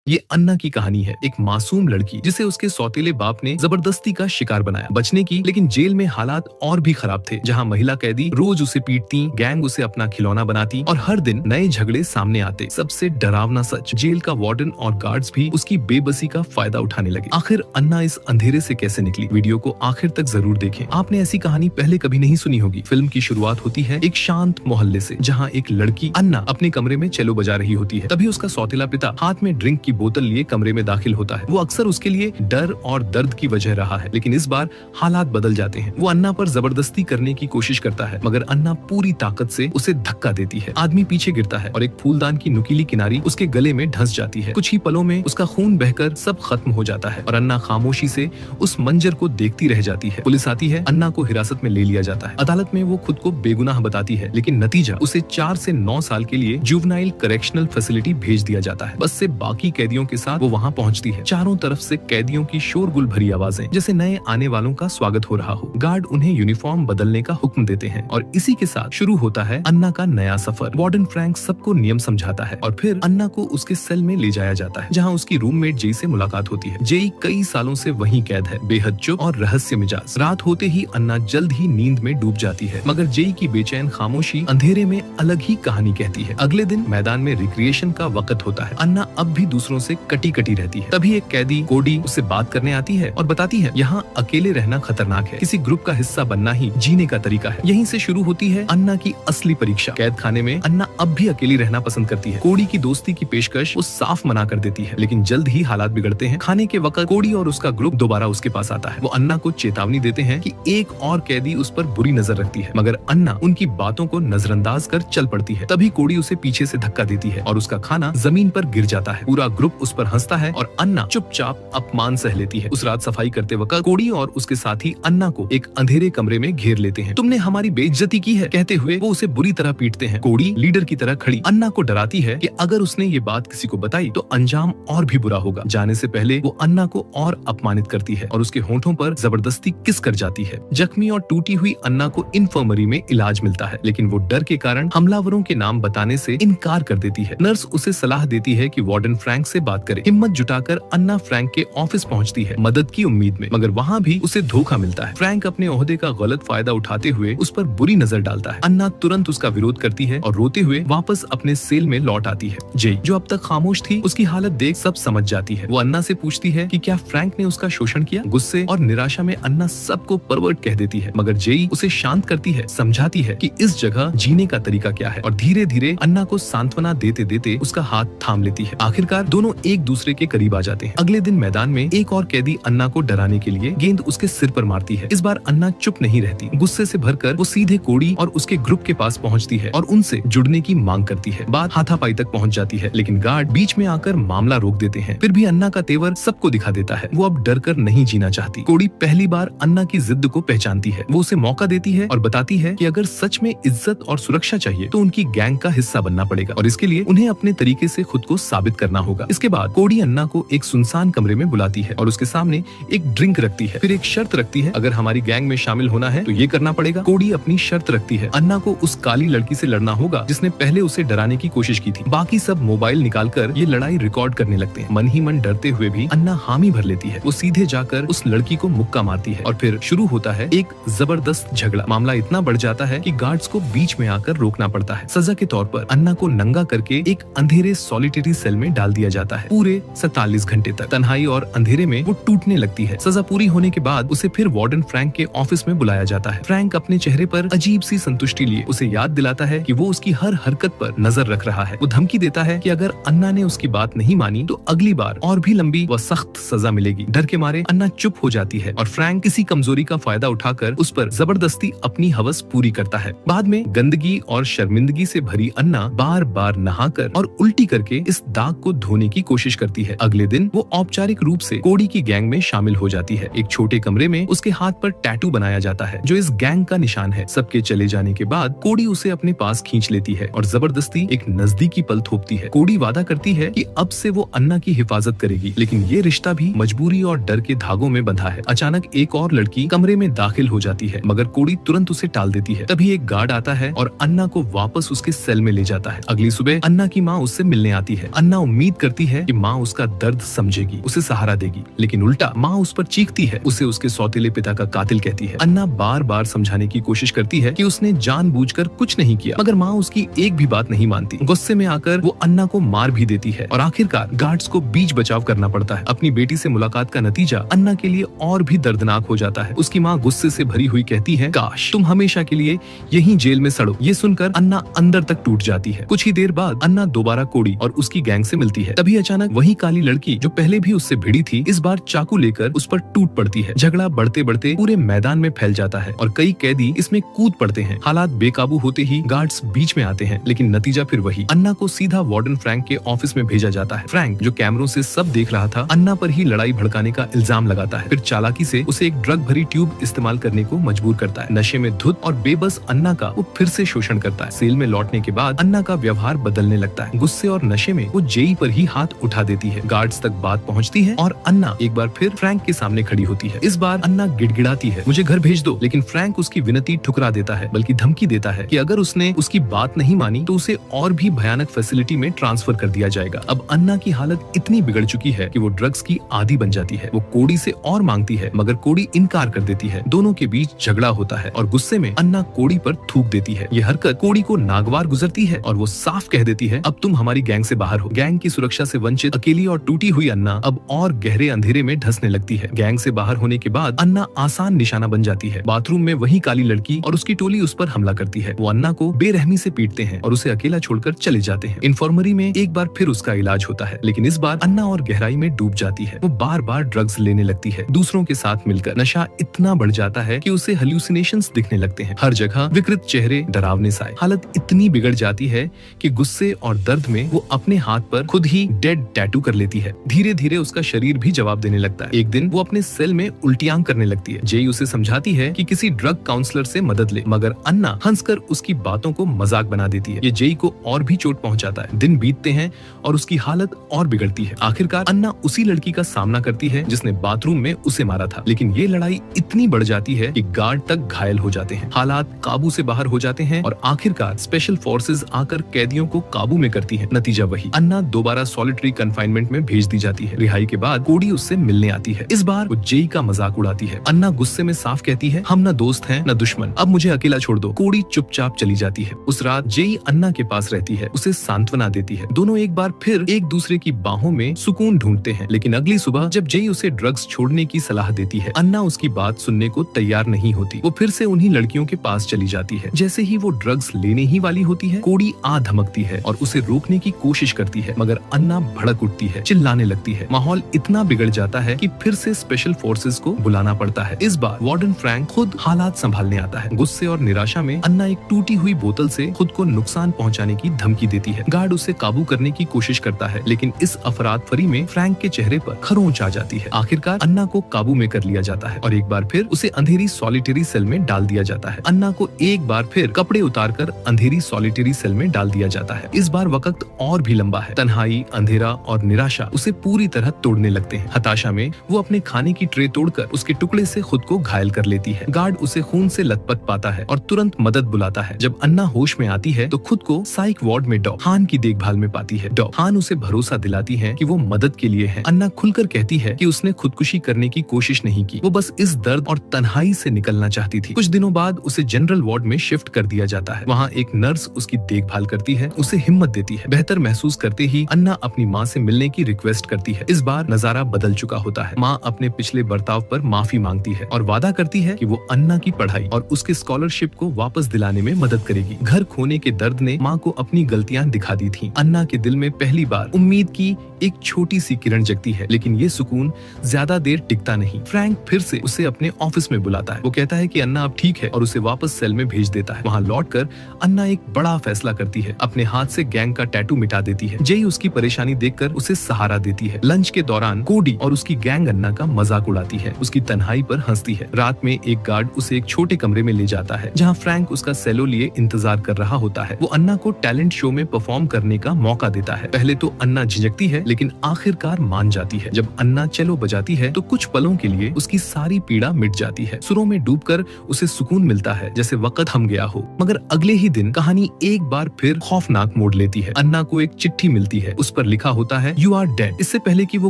ये अन्ना की कहानी है, एक मासूम लड़की जिसे उसके सौतेले बाप ने जबरदस्ती का शिकार बनाया बचने की, लेकिन जेल में हालात और भी खराब थे, जहां महिला कैदी रोज उसे पीटती, गैंग उसे अपना खिलौना बनाती और हर दिन नए झगड़े सामने आते। सबसे डरावना सच, जेल का वार्डन और गार्ड्स भी उसकी बेबसी का फायदा उठाने लगे। आखिर अन्ना इस अंधेरे से कैसे निकली? वीडियो को आखिर तक जरूर देखें। आपने ऐसी कहानी पहले कभी नहीं सुनी होगी। फिल्म की शुरुआत होती है एक शांत मोहल्ले से, जहाँ एक लड़की अन्ना अपने कमरे में चेलो बजा रही होती है। तभी उसका सौतेला पिता हाथ में ड्रिंक की बोतल लिए कमरे में दाखिल होता है। वो अक्सर उसके लिए डर और दर्द की वजह रहा है, लेकिन इस बार हालात बदल जाते हैं। वो अन्ना पर जबरदस्ती करने की कोशिश करता है, मगर अन्ना पूरी ताकत से उसे धक्का देती है। आदमी पीछे गिरता है और एक फूलदान की नुकीली किनारी उसके गले में धंस जाती है। कुछ ही पलों में उसका खून बहकर सब खत्म हो जाता है और अन्ना खामोशी से उस मंजर को देखती रह जाती है। पुलिस आती है, अन्ना को हिरासत में ले लिया जाता है। अदालत में वो खुद को बेगुनाह बताती है, लेकिन नतीजा उसे 4 से 9 साल के लिए जुवेनाइल करेक्शनल फैसिलिटी भेज दिया जाता है। बस से बाकी कैदियों के साथ वो वहाँ पहुँचती है। चारों तरफ से कैदियों की शोरगुल भरी आवाजें, जैसे नए आने वालों का स्वागत हो रहा हो। गार्ड उन्हें यूनिफॉर्म बदलने का हुक्म देते हैं और इसी के साथ शुरू होता है अन्ना का नया सफर। वार्डन फ्रैंक सबको नियम समझाता है और फिर अन्ना को उसके सेल में ले जाया जाता है, जहाँ उसकी रूममेट जेई से मुलाकात होती है। जेई कई सालों से वहीं कैद है, बेहद चुप और रहस्य मिजाज। रात होते ही अन्ना जल्द ही नींद में डूब जाती है, मगर जेई की बेचैन खामोशी अंधेरे में अलग ही कहानी कहती है। अगले दिन मैदान में रिक्रिएशन का वक्त होता है। अन्ना अब भी दूसरों से कटी रहती है। तभी एक कैदी कोडी उससे बात करने आती है और बताती है, यहाँ अकेले रहना खतरनाक है, किसी ग्रुप का हिस्सा बनना ही जीने का तरीका है। यहीं से शुरू होती है अन्ना की असली परीक्षा। कैद खाने में अन्ना अब भी अकेली रहना पसंद करती है। कोडी की दोस्ती की पेशकश वो साफ मना कर देती है, लेकिन जल्द ही हालात बिगड़ते हैं। खाने के वक्त कोडी और उसका ग्रुप दोबारा उसके पास आता है। वो अन्ना को चेतावनी देते हैं कि एक और कैदी उस पर बुरी नजर रखती है, मगर अन्ना उनकी बातों को नजरअंदाज कर चल पड़ती है। तभी कोडी उसे पीछे से धक्का देती है और उसका खाना जमीन पर गिर जाता है। पूरा ग्रुप उस पर हंसता है और अन्ना चुपचाप अपमान सह लेती है। उस रात सफाई करते वक्त कोडी और उसके साथी अन्ना को एक अंधेरे कमरे में घेर लेते हैं। तुमने हमारी बेइज्जती की है, कहते हुए वो उसे बुरी तरह पीटते हैं। कोडी लीडर की तरह खड़ी अन्ना को डराती है कि अगर उसने ये बात किसी को बताई तो अंजाम और भी बुरा होगा। जाने से पहले वो अन्ना को और अपमानित करती है और उसके होंठों पर जबरदस्ती किस कर जाती है। जख्मी और टूटी हुई अन्ना को इन्फर्मरी में इलाज मिलता है, लेकिन वो डर के कारण हमलावरों के नाम बताने से इनकार कर देती है। नर्स उसे सलाह देती है कि वार्डन फ्रैंक से बात करे। हिम्मत जुटाकर अन्ना फ्रैंक के ऑफिस पहुंचती है मदद की उम्मीद में, मगर वहाँ भी उसे धोखा मिलता है। फ्रैंक अपने ओहदे का गलत फायदा उठाते हुए उस पर बुरी नजर डालता है। अन्ना तुरंत उसका विरोध करती है और रोते हुए वापस अपने सेल में लौट आती है। जेई, जो अब तक खामोश थी, उसकी हालत देख सब समझ जाती है। वो अन्ना से पूछती है कि क्या फ्रैंक ने उसका शोषण किया। गुस्से और निराशा में अन्ना सबको परवर्ट कह देती है, मगर जेई उसे शांत करती है, समझाती है कि इस जगह जीने का तरीका क्या है और धीरे धीरे अन्ना को सांत्वना देते देते उसका हाथ थाम लेती है। आखिरकार दोनों एक दूसरे के करीब आ जाते हैं। अगले दिन मैदान में एक और कैदी अन्ना को डराने के लिए गेंद उसके सिर पर मारती है। इस बार अन्ना चुप नहीं रहती। गुस्से से भरकर वो सीधे कोडी और उसके ग्रुप के पास पहुंचती है और उनसे जुड़ने की मांग करती है। बात हाथापाई तक पहुंच जाती है, लेकिन गार्ड बीच में आकर मामला रोक देते हैं। फिर भी अन्ना का तेवर सबको दिखा देता है। वो अब डर कर नहीं जीना चाहती। कोडी पहली बार अन्ना की जिद को पहचानती है। वो उसे मौका देती है और बताती है कि अगर सच में इज्जत और सुरक्षा चाहिए तो उनकी गैंग का हिस्सा बनना पड़ेगा और इसके लिए उन्हें अपने तरीके से खुद को साबित करना होगा। इसके बाद कोडी अन्ना को एक सुनसान कमरे में बुलाती है और उसके सामने एक ड्रिंक रखती है। फिर एक शर्त रखती है, अगर हमारी गैंग में शामिल होना है तो ये करना पड़ेगा। कोडी अपनी शर्त रखती है, अन्ना को उस काली लड़की से लड़ना होगा जिसने पहले उसे डराने की कोशिश की थी। बाकी सब मोबाइल निकालकर ये लड़ाई रिकॉर्ड करने लगते हैं। मन ही मन डरते हुए भी अन्ना हामी भर लेती है। वो सीधे जाकर उस लड़की को मुक्का मारती है और फिर शुरू होता है एक जबरदस्त झगड़ा। मामला इतना बढ़ जाता है कि गार्ड्स को बीच में आकर रोकना पड़ता है। सजा के तौर पर अन्ना को नंगा करके एक अंधेरे सॉलिटरी सेल में डाल दिया जाता है। पूरे 47 घंटे तक तन्हाई और अंधेरे में वो टूटने लगती है। सजा पूरी होने के बाद उसे फिर वार्डन फ्रैंक के ऑफिस में बुलाया जाता है। फ्रैंक अपने चेहरे पर अजीब सी संतुष्टि लिए उसे याद दिलाता है कि वो उसकी हर हरकत पर नजर रख रहा है। वो धमकी देता है कि अगर अन्ना ने उसकी बात नहीं मानी तो अगली बार और भी लंबी व सख्त सजा मिलेगी। डर के मारे अन्ना चुप हो जाती है और फ्रैंक किसी कमजोरी का फायदा उठाकर उस पर जबरदस्ती अपनी हवस पूरी करता है। बाद में गंदगी और शर्मिंदगी से भरी अन्ना बार बार नहाकर और उल्टी करके इस दाग को धोने की कोशिश करती है। अगले दिन वो औपचारिक रूप से कोडी की गैंग में शामिल हो जाती है। एक छोटे कमरे में उसके हाथ पर टैटू बनाया जाता है जो इस गैंग का निशान है। सबके चले जाने के बाद कोडी उसे अपने पास खींच लेती है और जबरदस्ती एक नजदीकी पल थोपती है। कोडी वादा करती है कि अब से वो अन्ना की हिफाजत करेगी, लेकिन ये रिश्ता भी मजबूरी और डर के धागों में बंधा है। अचानक एक और लड़की कमरे में दाखिल हो जाती है, मगर कोडी तुरंत उसे टाल देती है। तभी एक गार्ड आता है और अन्ना को वापस उसके सेल में ले जाता है। अगली सुबह अन्ना की माँ उससे मिलने आती है। अन्ना उम्मीद करती करती है कि माँ उसका दर्द समझेगी, उसे सहारा देगी, लेकिन उल्टा माँ उस पर चीखती है, उसे उसके सौतेले पिता का कातिल कहती है। अन्ना बार बार समझाने की कोशिश करती है कि उसने जानबूझकर कुछ नहीं किया, मगर माँ उसकी एक भी बात नहीं मानती। गुस्से में आकर वो अन्ना को मार भी देती है और आखिरकार गार्ड्स को बीच बचाव करना पड़ता है। अपनी बेटी से मुलाकात का नतीजा अन्ना के लिए और भी दर्दनाक हो जाता है। उसकी माँ गुस्से से भरी हुई कहती है, काश तुम हमेशा के लिए यहीं जेल में सड़ो। ये सुनकर अन्ना अंदर तक टूट जाती है। कुछ ही देर बाद अन्ना दोबारा कोड़ी और उसकी गैंग से मिलती है। तभी अचानक वही काली लड़की जो पहले भी उससे भिड़ी थी, इस बार चाकू लेकर उस पर टूट पड़ती है। झगड़ा बढ़ते बढ़ते पूरे मैदान में फैल जाता है और कई कैदी इसमें कूद पड़ते हैं। हालात बेकाबू होते ही गार्ड्स बीच में आते हैं, लेकिन नतीजा फिर वही। अन्ना को सीधा वार्डन फ्रैंक के ऑफिस में भेजा जाता है। फ्रैंक, जो कैमरों से सब देख रहा था, अन्ना पर ही लड़ाई भड़काने का इल्जाम लगाता है। फिर चालाकी से उसे एक ड्रग भरी ट्यूब इस्तेमाल करने को मजबूर करता है। नशे में धुत और बेबस अन्ना का वो फिर से शोषण करता है। सेल में लौटने के बाद अन्ना का व्यवहार बदलने लगता है। गुस्से और नशे में वो जेई पर ही हाथ उठा देती है। गार्ड्स तक बात पहुंचती है और अन्ना एक बार फिर फ्रैंक के सामने खड़ी होती है। इस बार अन्ना गिड़गिड़ाती है, मुझे घर भेज दो, लेकिन फ्रैंक उसकी विनती ठुकरा देता है, बल्कि धमकी देता है कि अगर उसने उसकी बात नहीं मानी तो उसे और भी भयानक फैसिलिटी में ट्रांसफर कर दिया जाएगा। अब अन्ना की हालत इतनी बिगड़ चुकी है कि वो ड्रग्स की आदी बन जाती है। वो कोड़ी से और मांगती है, मगर कोड़ी इनकार कर देती है। दोनों के बीच झगड़ा होता है और गुस्से में अन्ना कोड़ी पर थूक देती है। ये हरकत कोड़ी को नागवार गुजरती है और वो साफ कह देती है, अब तुम हमारी गैंग से बाहर हो। गैंग की सुरक्षा से वंचित अकेली और टूटी हुई अन्ना अब और गहरे अंधेरे में धंसने लगती है। गैंग से बाहर होने के बाद अन्ना आसान निशाना बन जाती है। बाथरूम में वही काली लड़की और उसकी टोली उस पर हमला करती है। वो अन्ना को बेरहमी से पीटते हैं और उसे अकेला छोड़कर चले जाते हैं। इन्फॉर्मरी में एक बार फिर उसका इलाज होता है, लेकिन इस बार अन्ना और गहराई में डूब जाती है। वो बार बार ड्रग्स लेने लगती है। दूसरों के साथ मिलकर नशा इतना बढ़ जाता है कि उसे हेल्यूसिनेशंस दिखने लगते हैं। हर जगह विकृत चेहरे, डरावने साए। हालत इतनी बिगड़ जाती है कि गुस्से और दर्द में वो अपने हाथ पर खुद ही डेड टैटू कर लेती है। धीरे धीरे उसका शरीर भी जवाब देने लगता है। एक दिन वो अपने सेल में उल्टियां करने लगती है। जेई उसे समझाती है कि किसी ड्रग काउंसलर से मदद ले, मगर अन्ना हंसकर उसकी बातों को मजाक बना देती है। ये जेई को और भी चोट पहुंचाता है। दिन बीतते हैं और उसकी हालत और बिगड़ती है। आखिरकार अन्ना उसी लड़की का सामना करती है जिसने बाथरूम में उसे मारा था, लेकिन ये लड़ाई इतनी बढ़ जाती है कि गार्ड तक घायल हो जाते हैं। हालात काबू से बाहर हो जाते हैं और आखिरकार स्पेशल फोर्सेस आकर कैदियों को काबू में करती है। नतीजा वही, अन्ना दोबारा सॉलिटरी कन्फाइनमेंट में भेज दी जाती है। रिहाई के बाद कोडी उससे मिलने आती है। इस बार वो जेई का मजाक उड़ाती है। अन्ना गुस्से में साफ कहती है, हम न दोस्त हैं न दुश्मन, अब मुझे अकेला छोड़ दो। कोडी चुपचाप चली जाती है। उस रात जेई अन्ना के पास रहती है, उसे सांत्वना देती है। दोनों एक बार फिर एक दूसरे की बाहों में सुकून ढूंढते हैं, लेकिन अगली सुबह जब जेई उसे ड्रग्स छोड़ने की सलाह देती है, अन्ना उसकी बात सुनने को तैयार नहीं होती। वो फिर से उन्हीं लड़कियों के पास चली जाती है। जैसे ही वो ड्रग्स लेने ही वाली होती है, कोडी आ धमकती है और उसे रोकने की कोशिश करती है, मगर अन्ना भड़क उठती है, चिल्लाने लगती है। माहौल इतना बिगड़ जाता है कि फिर से स्पेशल फोर्सेस को बुलाना पड़ता है। इस बार वार्डन फ्रैंक खुद हालात संभालने आता है। गुस्से और निराशा में अन्ना एक टूटी हुई बोतल से खुद को नुकसान पहुंचाने की धमकी देती है। गार्ड उसे काबू करने की कोशिश करता है, लेकिन इस अफरातफरी में फ्रैंक के चेहरे पर खरोंच आ जाती है। आखिरकार अन्ना को काबू में कर लिया जाता है और एक बार फिर उसे अंधेरी सॉलिटरी सेल में डाल दिया जाता है। अन्ना को एक बार फिर कपड़े उतारकर अंधेरी सॉलिटरी सेल में डाल दिया जाता है। इस बार वक्त और भी लंबा है। तन्हाई, अंधेरा और निराशा उसे पूरी तरह तोड़ने लगते हैं। हताशा में वो अपने खाने की ट्रे तोड़कर उसके टुकड़े से खुद को घायल कर लेती है। गार्ड उसे खून से लथपथ पाता है और तुरंत मदद बुलाता है। जब अन्ना होश में आती है तो खुद को साइक वार्ड में डॉ हान की देखभाल में पाती है। डॉ हान उसे भरोसा दिलाती है कि वो मदद के लिए है। अन्ना खुलकर कहती है कि उसने खुदकुशी करने की कोशिश नहीं की, वो बस इस दर्द और तन्हाई से निकलना चाहती थी। कुछ दिनों बाद उसे जनरल वार्ड में शिफ्ट कर दिया जाता है। वहाँ एक नर्स उसकी देखभाल करती है, उसे हिम्मत देती है। बेहतर महसूस करते ही अन्ना अपनी माँ से मिलने की रिक्वेस्ट करती है। इस बार नजारा बदल चुका होता है। माँ अपने पिछले बर्ताव पर माफी मांगती है और वादा करती है कि वो अन्ना की पढ़ाई और उसके स्कॉलरशिप को वापस दिलाने में मदद करेगी। घर खोने के दर्द ने माँ को अपनी गलतियाँ दिखा दी थी। अन्ना के दिल में पहली बार उम्मीद की एक छोटी सी किरण जगती है, लेकिन ये सुकून ज्यादा देर टिकता नहीं। फ्रैंक फिर से उसे अपने ऑफिस में बुलाता है। वो कहता है कि अन्ना अब ठीक है और उसे वापस सेल में भेज देता है। वहाँ लौटकर अन्ना एक बड़ा फैसला करती है, अपने हाथ से गैंग का टैटू मिटा देती है। जेई उसकी परेशानी देखकर उसे सहारा देती है। लंच के दौरान कोडी और उसकी गैंग अन्ना का मजाक उड़ाती है, उसकी तन्हाई पर हंसती है। रात में एक गार्ड उसे एक छोटे कमरे में ले जाता है जहाँ फ्रैंक उसका सेलो लिए इंतजार कर रहा होता है। वो अन्ना को टैलेंट शो में परफॉर्म करने का मौका देता है। पहले तो अन्ना झिझकती है, लेकिन आखिरकार मान जाती है। जब अन्ना चेलो बजाती है तो कुछ पलों के लिए उसकी सारी पीड़ा मिट जाती है। सुरों में डूबकर उसे सुकून मिलता है, जैसे वक्त थम गया हो। मगर अगले ही दिन कहानी एक बार फिर खौफनाक मोड़ लेती है। अन्ना को एक चिट्ठी मिलती है, उस पर पर लिखा होता है यू आर डेड। इससे पहले कि वो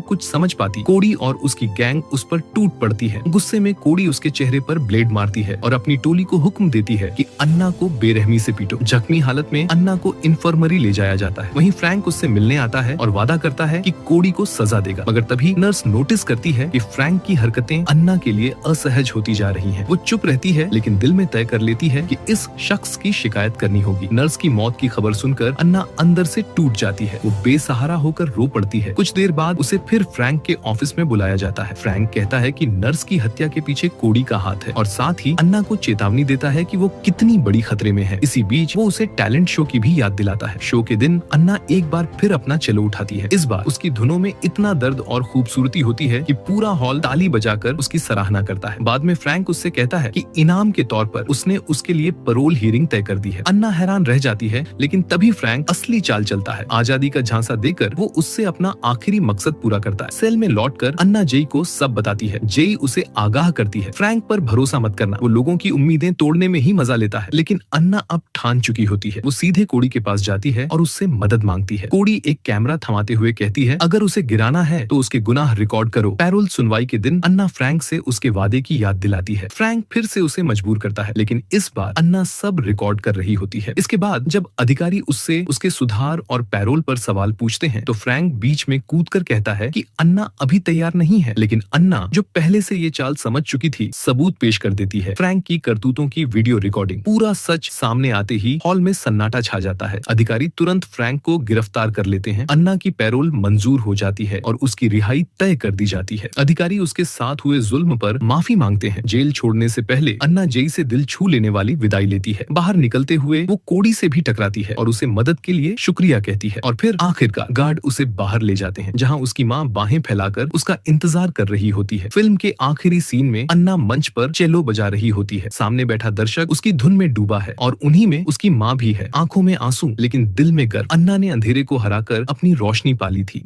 कुछ समझ पाती, कोडी और उसकी गैंग उस पर टूट पड़ती है। गुस्से में कोडी उसके चेहरे पर ब्लेड मारती है और अपनी टोली को हुक्म देती है कि अन्ना को बेरहमी से पीटो। जख्मी हालत में अन्ना को इन्फर्मरी ले जाया जाता है। वहीं फ्रैंक उससे मिलने आता है और वादा करता है कि कोडी को सजा देगा, मगर तभी नर्स नोटिस करती है कि फ्रैंक की हरकतें अन्ना के लिए असहज होती जा रही हैं। वो चुप रहती है लेकिन दिल में तय कर लेती है कि इस शख्स की शिकायत करनी होगी। नर्स की मौत की खबर सुनकर अन्ना अंदर से टूट जाती है। वो बेसहारा होकर रो पड़ती है। कुछ देर बाद उसे फिर फ्रैंक के ऑफिस में बुलाया जाता है। फ्रैंक कहता है कि नर्स की हत्या के पीछे कोडी का हाथ है और साथ ही अन्ना को चेतावनी देता है कि वो कितनी बड़ी खतरे में है। इसी बीच वो उसे टैलेंट शो की भी याद दिलाता है। शो के दिन अन्ना एक बार फिर अपना चलो उठाती है। इस बार उसकी धुनों में इतना दर्द और खूबसूरती होती है कि पूरा हॉल ताली बजाकर उसकी सराहना करता है। बाद में फ्रैंक उससे कहता है कि इनाम के तौर पर उसने उसके लिए परोल हियरिंग तय कर दी है। अन्ना हैरान रह जाती है लेकिन तभी फ्रैंक असली चाल चलता है। आजादी का झांसा देकर वो उससे अपना आखिरी मकसद पूरा करता है। सेल में लौटकर अन्ना जेई को सब बताती है। जेई उसे आगाह करती है, फ्रैंक पर भरोसा मत करना, वो लोगों की उम्मीदें तोड़ने में ही मजा लेता है। लेकिन अन्ना अब ठान चुकी होती है। वो सीधे कोडी के पास जाती है और उससे मदद मांगती है। कोडी एक कैमरा थमाते हुए कहती है अगर उसे गिराना है तो उसके गुनाह रिकॉर्ड करो। पैरोल सुनवाई के दिन अन्ना फ्रैंक से उसके वादे की याद दिलाती है। फ्रैंक फिर से उसे मजबूर करता है लेकिन इस बार अन्ना सब रिकॉर्ड कर रही होती है। इसके बाद जब अधिकारी उससे उसके सुधार और पैरोल पर सवाल पूछते हैं तो फ्रैंक बीच में कूदकर कहता है कि अन्ना अभी तैयार नहीं है। लेकिन अन्ना जो पहले से ये चाल समझ चुकी थी सबूत पेश कर देती है। फ्रैंक की करतूतों की वीडियो रिकॉर्डिंग। पूरा सच सामने आते ही हॉल में सन्नाटा छा जाता है। अधिकारी तुरंत फ्रैंक को गिरफ्तार कर लेते हैं। अन्ना की पैरोल मंजूर हो जाती है और उसकी रिहाई तय कर दी जाती है। अधिकारी उसके साथ हुए जुल्म पर माफी मांगते हैं। जेल छोड़ने से पहले अन्ना जेई से दिल छू लेने वाली विदाई लेती है। बाहर निकलते हुए वो कोडी से भी टकराती है और उसे मदद के लिए शुक्रिया कहती है और फिर आखिरकार गार्ड उसे बाहर ले जाते हैं जहां उसकी मां बाहें फैलाकर उसका इंतजार कर रही होती है। फिल्म के आखिरी सीन में अन्ना मंच पर चेलो बजा रही होती है। सामने बैठा दर्शक उसकी धुन में डूबा है और उन्हीं में उसकी मां भी है। आंखों में आंसू लेकिन दिल में गर्व। अन्ना ने अंधेरे को हराकर अपनी रोशनी पाली थी।